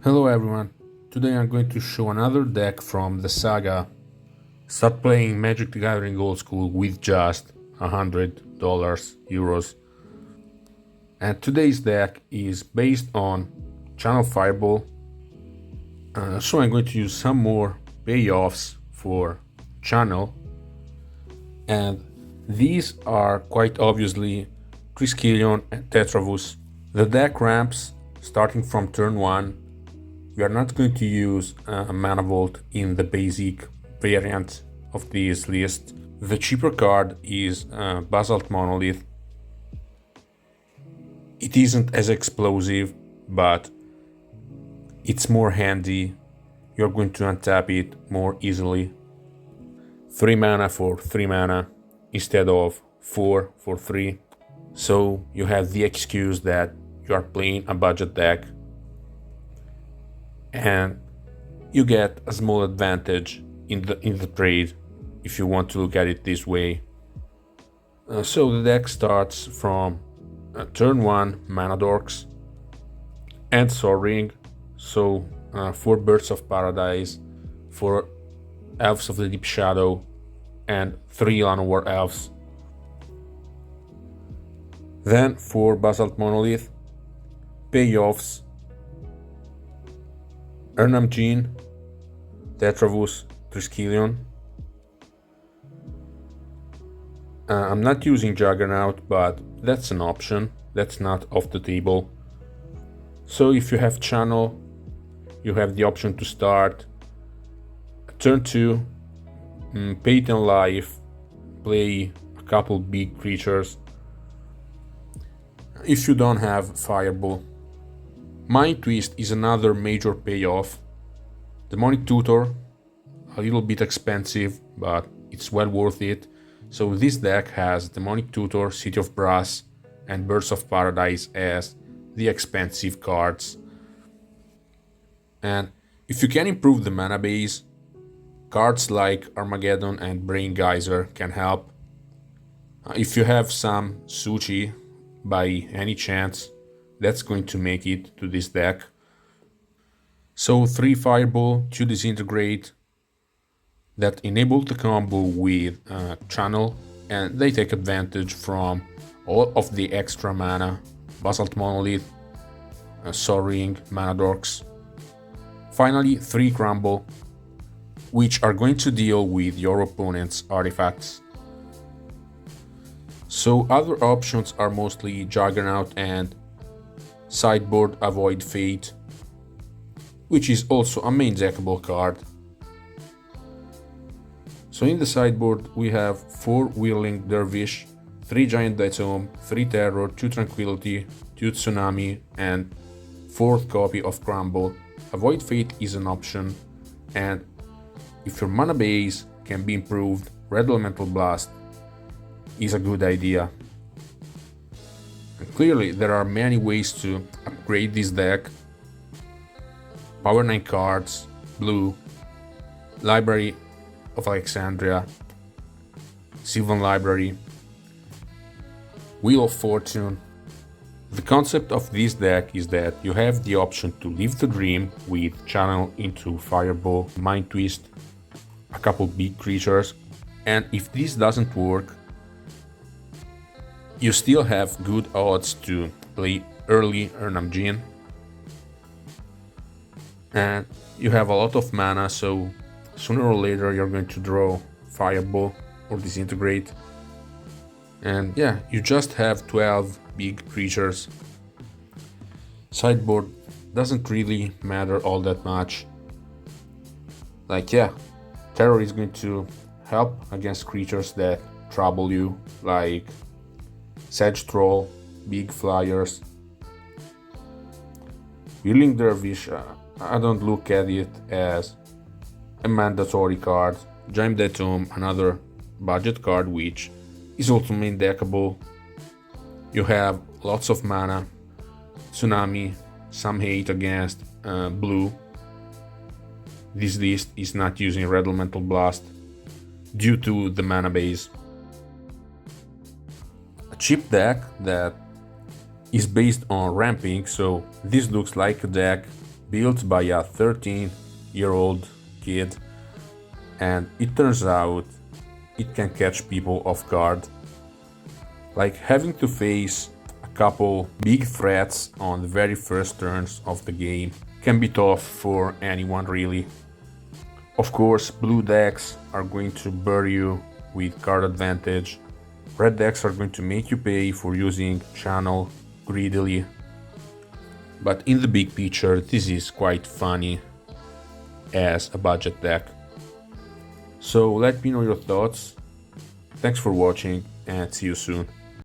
Hello everyone, today I'm going to show another deck from the saga. Start playing Magic the Gathering Old School with just $100, euros. And today's deck is based on Channel Fireball. So I'm going to use some more payoffs for Channel. And these are quite obviously Triskelion and Tetravus. The deck ramps starting from turn 1. We are not going to use a Mana Vault in the basic variant of this list. The cheaper card is Basalt Monolith. It isn't as explosive, but it's more handy. You're going to untap it more easily. 3 mana for 3 mana instead of 4 for 3. So you have the excuse that you are playing a budget deck. And you get a small advantage in the trade if you want to look at it this way. So the deck starts from turn 1 Mana Dorks and Sol Ring, so 4 Birds of Paradise, 4 Elves of the Deep Shadow, and 3 Llanowar Elves. Then for Basalt Monolith, payoffs, Ernam Gene, Tetravus, Triskelion. I'm not using Juggernaut, but that's an option, that's not off the table. So if you have Channel, you have the option to start turn 2, pay 10 life, play a couple big creatures. If you don't have Fireball, Mind Twist is another major payoff. Demonic Tutor, a little bit expensive, but it's well worth it. So this deck has Demonic Tutor, City of Brass, and Birds of Paradise as the expensive cards. And if you can improve the mana base, cards like Armageddon and Brain Geyser can help. If you have some Suchi by any chance, that's going to make it to this deck. So 3 Fireball, 2 Disintegrate that enable the combo with Channel, and they take advantage from all of the extra mana, Basalt Monolith, Sol Ring, Mana Dorks. Finally 3 Crumble, which are going to deal with your opponent's artifacts. So other options are mostly Juggernaut and Sideboard Avoid Fate, which is also a main deckable card. So in the sideboard we have 4 Whirling Dervish, 3 Giant Dictome, 3 Terror, 2 Tranquility, 2 Tsunami, and 4th copy of Crumble. Avoid Fate is an option, and if your mana base can be improved, Red Elemental Blast is a good idea. And clearly there are many ways to upgrade this deck. Power 9 cards, blue, Library of Alexandria, Sylvan Library, Wheel of Fortune. The concept of this deck is that you have the option to live the dream with Channel into Fireball, Mind Twist, a couple big creatures, and if this doesn't work, you still have good odds to play early Ernam Gene. And you have a lot of mana, so sooner or later you're going to draw Fireball or Disintegrate. And yeah, you just have 12 big creatures. Sideboard doesn't really matter all that much. Like yeah, Terror is going to help against creatures that trouble you, like Sedge Troll, big flyers. Whirling Dervish, I don't look at it as a mandatory card. Giant Dictome, another budget card which is also main deckable. You have lots of mana. Tsunami, some hate against blue. This list is not using Red Elemental Blast due to the mana base. A cheap deck that is based on ramping, so this looks like a deck built by a 13-year-old kid, and it turns out it can catch people off guard. Like having to face a couple big threats on the very first turns of the game can be tough for anyone really. Of course, blue decks are going to bury you with card advantage. Red decks are going to make you pay for using channel greedily. But in the big picture, this is quite funny as a budget deck. So let me know your thoughts. Thanks for watching and see you soon.